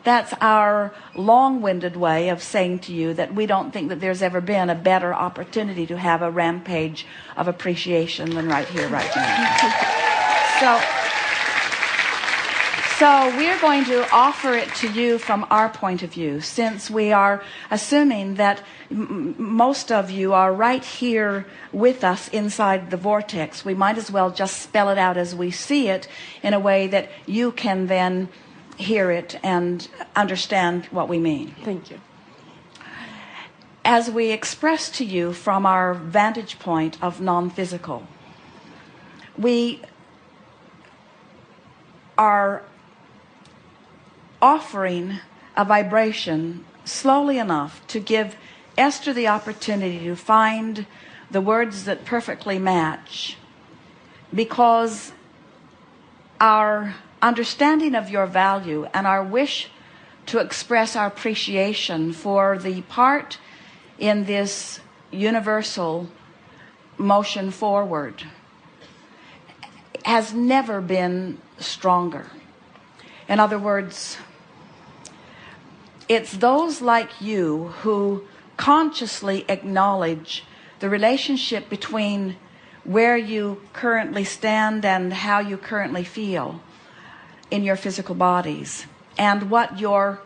That's our long-winded way of saying to you that we don't think that there's ever been a better opportunity to have a rampage of appreciation than right here, right now. So we're going to offer it to you from our point of view, since we are assuming that most of you are right here with us inside the vortex. We might as well just spell it out as we see it in a way that you can then hear it and understand what we mean. Thank you. As we express to you from our vantage point of non-physical, we are offering a vibration slowly enough to give Esther the opportunity to find the words that perfectly match, because our understanding of your value and our wish to express our appreciation for the part in this universal motion forward has never been stronger. In other words, it's those like you who consciously acknowledge the relationship between where you currently stand and how you currently feel in your physical bodies, and what your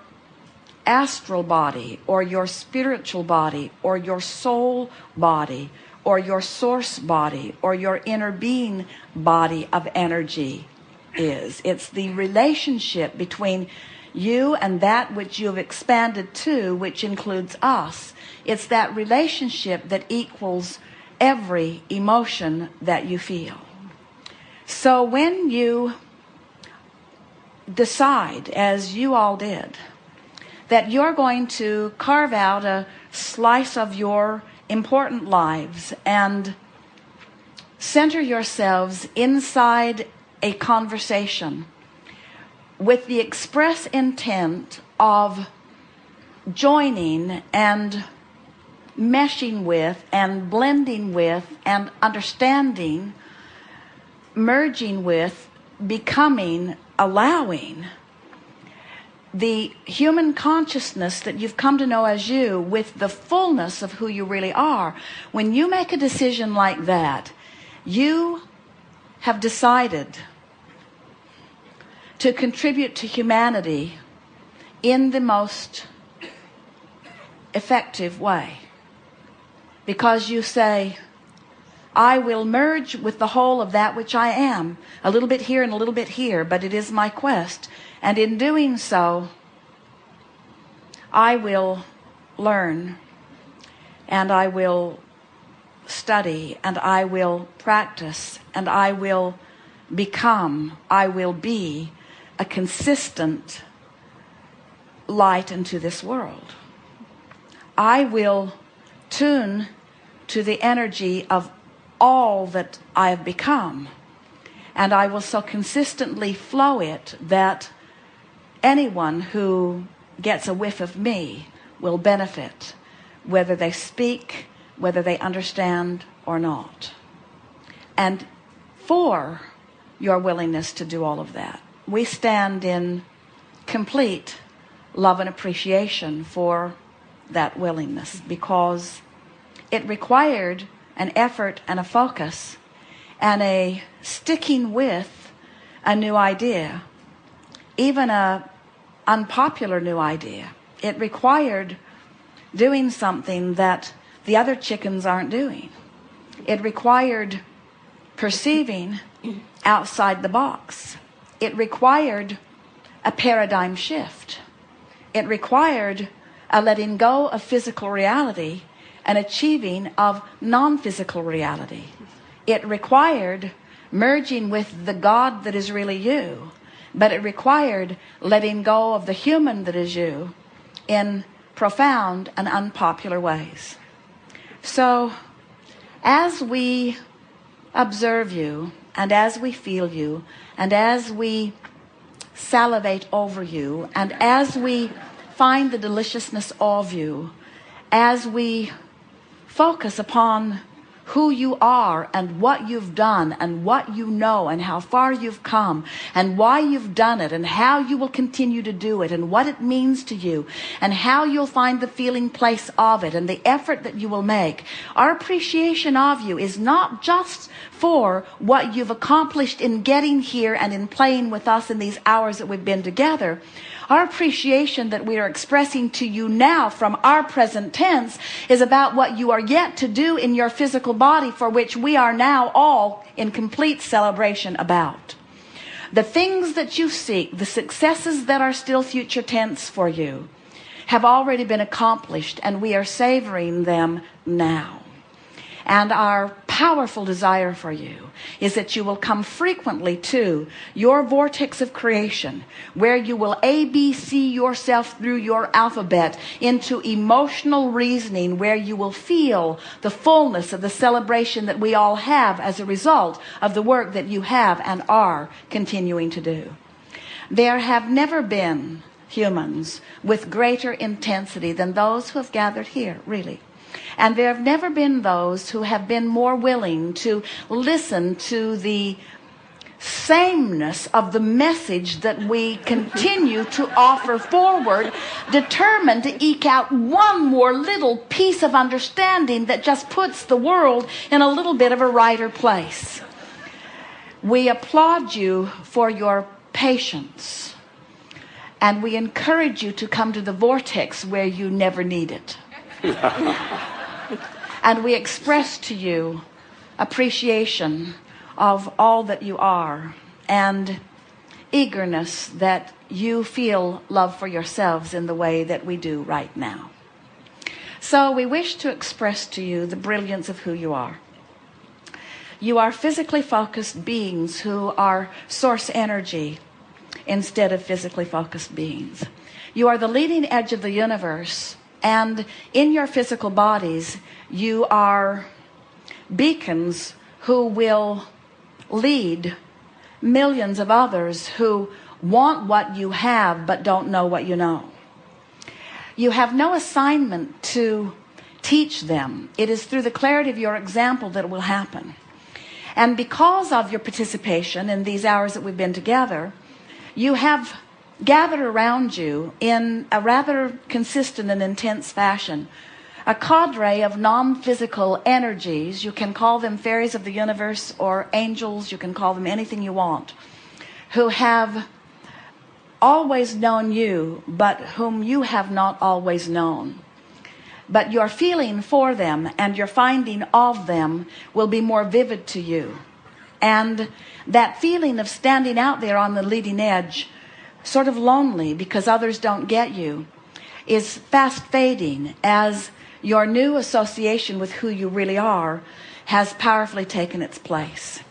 astral body or your spiritual body or your soul body or your source body or your inner being body of energy is. It's the relationship between you and that which you've expanded to, which includes us. It's that relationship that equals every emotion that you feel. So when you decide, as you all did, that you're going to carve out a slice of your important lives and center yourselves inside a conversation with the express intent of joining and meshing with and blending with and understanding, merging with, becoming, allowing the human consciousness that you've come to know as you with the fullness of who you really are. When you make a decision like that, you have decided to contribute to humanity in the most effective way. Because you say, I will merge with the whole of that which I am, a little bit here and a little bit here, but it is my quest. And in doing so, I will learn, and I will study, and I will practice, and I will become, I will be a consistent light into this world. I will tune to the energy of all that I have become, and I will so consistently flow it that anyone who gets a whiff of me will benefit, whether they speak, whether they understand or not. And for your willingness to do all of that, we stand in complete love and appreciation for that willingness, because it required an effort and a focus and a sticking with a new idea, even a unpopular new idea. It required doing something that the other chickens aren't doing. It required perceiving outside the box. It required a paradigm shift. It required a letting go of physical reality and achieving of non-physical reality. It required merging with the God that is really you, but it required letting go of the human that is you in profound and unpopular ways. So as we observe you, and as we feel you, and as we salivate over you, and as we find the deliciousness of you, as we focus upon who you are and what you've done and what you know and how far you've come and why you've done it and how you will continue to do it and what it means to you and how you'll find the feeling place of it and the effort that you will make. Our appreciation of you is not just for what you've accomplished in getting here and in playing with us in these hours that we've been together. Our appreciation that we are expressing to you now from our present tense is about what you are yet to do in your physical body, for which we are now all in complete celebration about. The things that you seek, the successes that are still future tense for you, have already been accomplished, and we are savoring them now. And our powerful desire for you is that you will come frequently to your vortex of creation, where you will ABC yourself through your alphabet into emotional reasoning, where you will feel the fullness of the celebration that we all have as a result of the work that you have and are continuing to do. There have never been humans with greater intensity than those who have gathered here, really. And there have never been those who have been more willing to listen to the sameness of the message that we continue to offer forward, determined to eke out one more little piece of understanding that just puts the world in a little bit of a righter place. We applaud you for your patience, and we encourage you to come to the vortex where you never need it. And we express to you appreciation of all that you are and eagerness that you feel love for yourselves in the way that we do right now. So we wish to express to you the brilliance of who you are. You are physically focused beings who are source energy instead of physically focused beings. You are the leading edge of the universe. And in your physical bodies, you are beacons who will lead millions of others who want what you have but don't know what you know. You have no assignment to teach them. It is through the clarity of your example that it will happen. And because of your participation in these hours that we've been together, you have gathered around you in a rather consistent and intense fashion a cadre of non-physical energies. You can call them fairies of the universe or angels, you can call them anything you want, who have always known you, but whom you have not always known. But your feeling for them and your finding of them will be more vivid to you. And that feeling of standing out there on the leading edge, sort of lonely because others don't get you, is fast fading as your new association with who you really are has powerfully taken its place.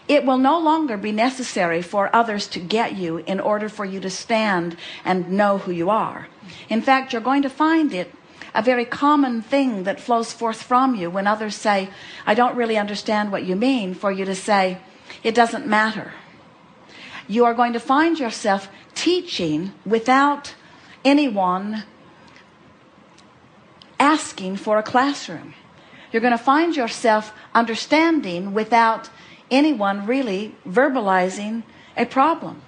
It will no longer be necessary for others to get you in order for you to stand and know who you are. In fact, you're going to find it a very common thing that flows forth from you when others say, I don't really understand what you mean, for you to say, it doesn't matter. You are going to find yourself teaching without anyone asking for a classroom. You're going to find yourself understanding without anyone really verbalizing a problem.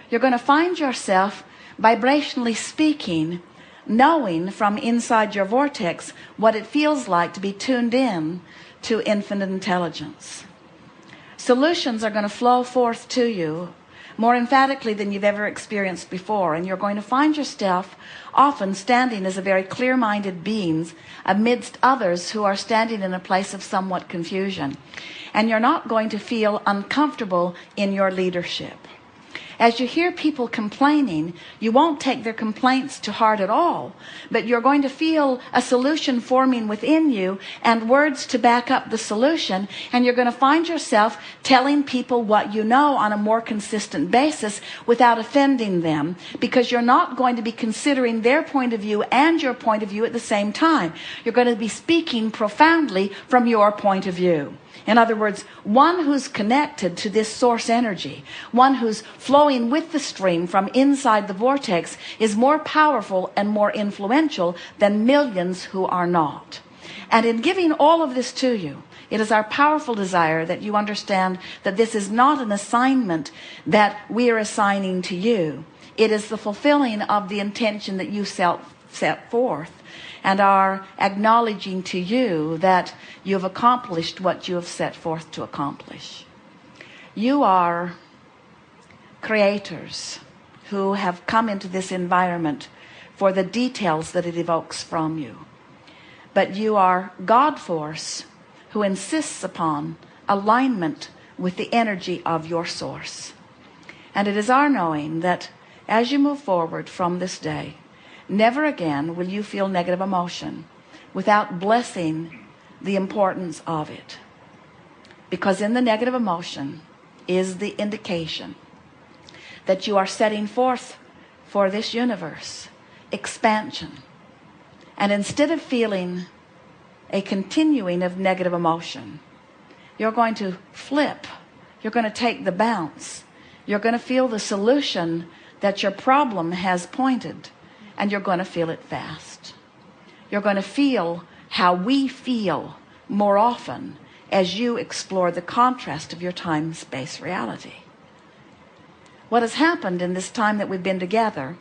You're going to find yourself vibrationally speaking, knowing from inside your vortex what it feels like to be tuned in to infinite intelligence. Solutions are going to flow forth to you more emphatically than you've ever experienced before, and you're going to find yourself often standing as a very clear-minded beings amidst others who are standing in a place of somewhat confusion. And you're not going to feel uncomfortable in your leadership. As you hear people complaining, you won't take their complaints to heart at all, but you're going to feel a solution forming within you and words to back up the solution, and you're going to find yourself telling people what you know on a more consistent basis without offending them, because you're not going to be considering their point of view and your point of view at the same time. You're going to be speaking profoundly from your point of view. In other words, one who's connected to this source energy, one who's flowing with the stream from inside the vortex, is more powerful and more influential than millions who are not. And in giving all of this to you, It is our powerful desire that you understand that this is not an assignment that we are assigning to you. It is the fulfilling of the intention that you set forth, and are acknowledging to you that you have accomplished what you have set forth to accomplish. You are creators who have come into this environment for the details that it evokes from you. But you are God force who insists upon alignment with the energy of your source. And it is our knowing that as you move forward from this day, never again will you feel negative emotion without blessing the importance of it. Because in the negative emotion is the indication that you are setting forth for this universe expansion. And instead of feeling a continuing of negative emotion, you're going to flip. You're going to take the bounce. You're going to feel the solution that your problem has pointed, and you're going to feel it fast. You're going to feel how we feel more often as you explore the contrast of your time-space reality. What has happened in this time that we've been together,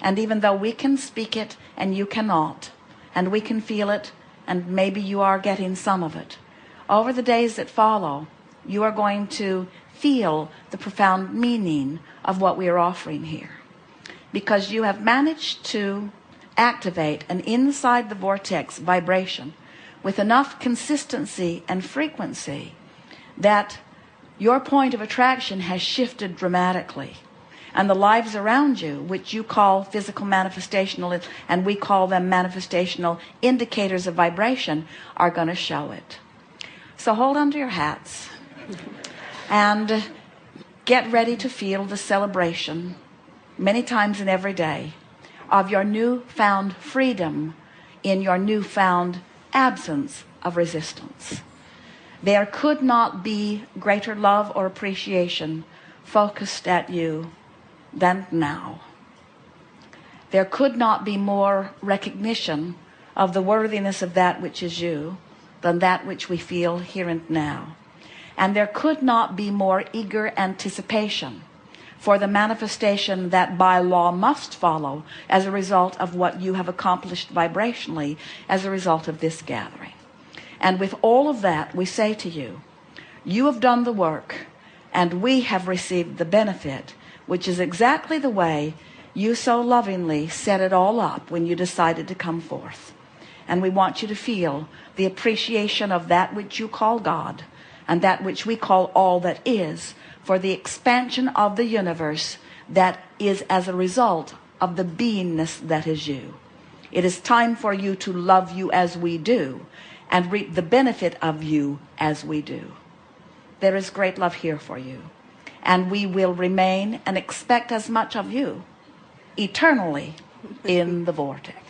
and even though we can speak it and you cannot, and we can feel it, and maybe you are getting some of it, over the days that follow, you are going to feel the profound meaning of what we are offering here. Because you have managed to activate an inside the vortex vibration with enough consistency and frequency that your point of attraction has shifted dramatically. And the lives around you, which you call physical manifestational, and we call them manifestational indicators of vibration, are going to show it. So hold on to your hats and get ready to feel the celebration many times in every day of your newfound freedom in your newfound absence of resistance. There could not be greater love or appreciation focused at you than now. There could not be more recognition of the worthiness of that which is you than that which we feel here and now. And there could not be more eager anticipation for the manifestation that by law must follow as a result of what you have accomplished vibrationally as a result of this gathering. And with all of that, we say to you, you have done the work and we have received the benefit, which is exactly the way you so lovingly set it all up when you decided to come forth. And we want you to feel the appreciation of that which you call God and that which we call all that is, for the expansion of the universe that is as a result of the beingness that is you. It is time for you to love you as we do and reap the benefit of you as we do. There is great love here for you, and we will remain and expect as much of you eternally in the vortex.